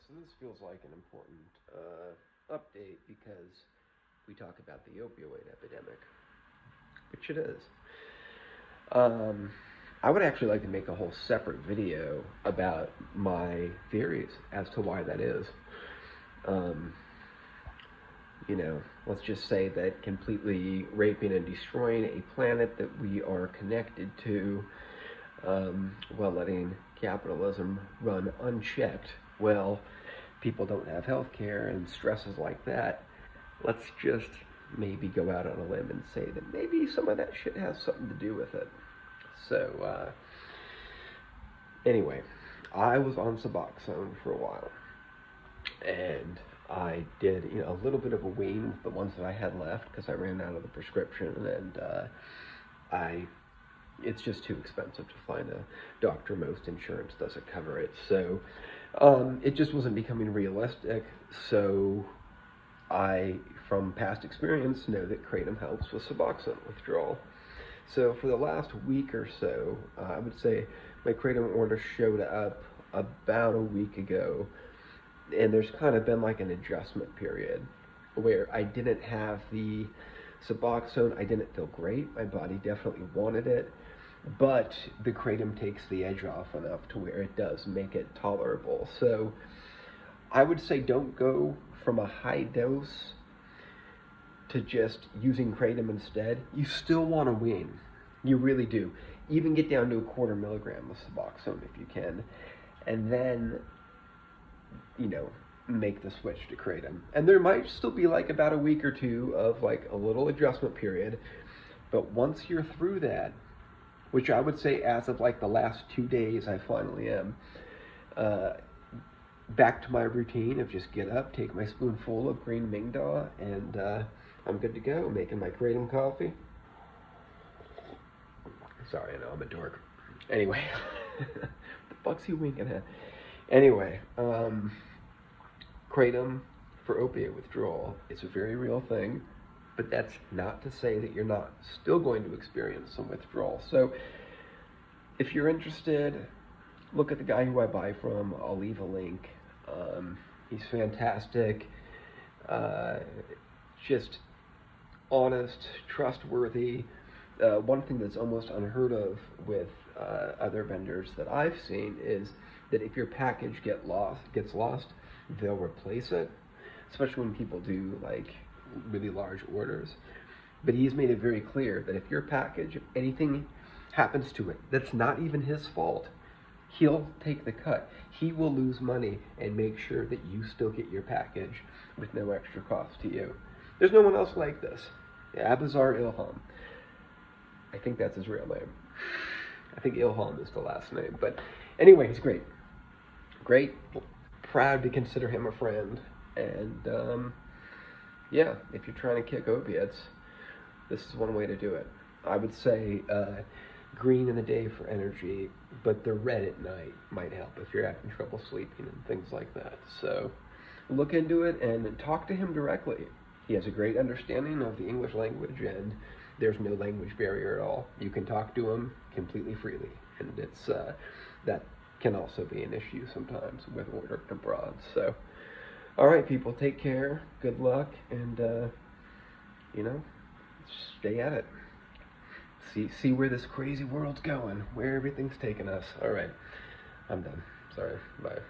folks, and this feels like an important update because we talk about the opioid epidemic, which it is. Um, I would actually like to make a whole separate video about my theories as to why that is. Um, let's just say that completely raping and destroying a planet that we are connected to, while letting capitalism run unchecked, well, people don't have health care and stresses like that. Let's just maybe go out on a limb and say that maybe some of that shit has something to do with it. So, anyway, I was on Suboxone for a while, and I did a little bit of a wean with the ones that I had left because I ran out of the prescription, and I it's just too expensive to find a doctor. Most insurance doesn't cover it, so it just wasn't becoming realistic. So I, from past experience, know that Kratom helps with Suboxone withdrawal. So for the last week or so, I would say my Kratom order showed up about a week ago, and there's kind of been like an adjustment period where I didn't have the Suboxone. I didn't feel great. My body definitely wanted it, but the Kratom takes the edge off enough to where it does make it tolerable. So I would say don't go from a high dose to just using Kratom instead. You still want to wean. You really do. Even get down to a quarter milligram of Suboxone if you can. And then, you know, make the switch to Kratom. And there might still be like about a week or two of like a little adjustment period. But once you're through that, which I would say as of like the last 2 days I finally am, uh, back to my routine of just get up, take my spoonful of green Mingda, and I'm good to go. Making my Kratom coffee. Sorry, I know I'm a dork. Anyway, the fuck's he winking at? Anyway, Kratom for opiate withdrawal. It's a very real thing, but that's not to say that you're not still going to experience some withdrawal. So if you're interested, look at the guy who I buy from. I'll leave a link. He's fantastic. Uh, just honest, trustworthy. One thing that's almost unheard of with other vendors that I've seen is that if your package gets lost, they'll replace it, especially when people do like really large orders. But he's made it very clear that if your package, if anything happens to it, that's not even his fault. He'll take the cut. He will lose money and make sure that you still get your package with no extra cost to you. There's no one else like this. Abazar Ilham. I think that's his real name. I think Ilham is the last name. But anyway, he's great. Great. Proud to consider him a friend. And yeah, if you're trying to kick opiates, this is one way to do it. I would say green in the day for energy, but the red at night might help if you're having trouble sleeping and things like that. So look into it and talk to him directly. He has a great understanding of the English language, and there's no language barrier at all. You can talk to him completely freely, and it's that can also be an issue sometimes with ordering abroad. So, all right, people, take care. Good luck, and stay at it. See where this crazy world's going, where everything's taking us. All right, I'm done. Sorry. Bye.